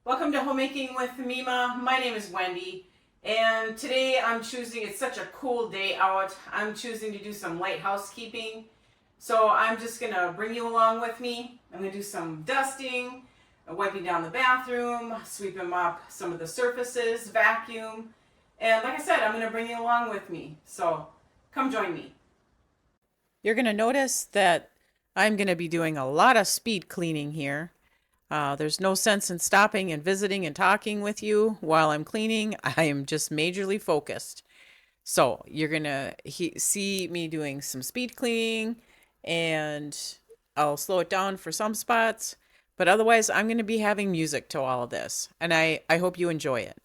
Welcome to Homemaking with Mema. My name is Wendy, and today I'm choosing, it's such a cool day out, I'm choosing to do some light housekeeping. So I'm just going to bring you along with me. I'm going to do some dusting, wiping down the bathroom, sweeping up some of the surfaces, vacuum, and like I said, I'm going to bring you along with me. So come join me. You're going to notice that I'm going to be doing a lot of speed cleaning here. There's no sense in stopping and visiting and talking with you while I'm cleaning. I am just majorly focused. So you're going to see me doing some speed cleaning, and I'll slow it down for some spots. But otherwise, I'm going to be having music to all of this. And I hope you enjoy it.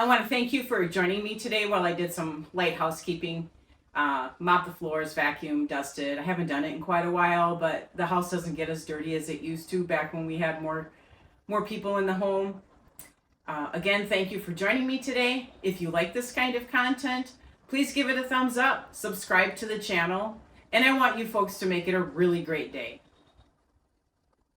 want to thank you for joining me today while I did some light housekeeping. Mop the floors, vacuum, dusted. I haven't done it in quite a while, but the house doesn't get as dirty as it used to back when we had more people in the home. Again, thank you for joining me today. If you like this kind of content, please give it a thumbs up, subscribe to the channel, and I want you folks to make it a really great day.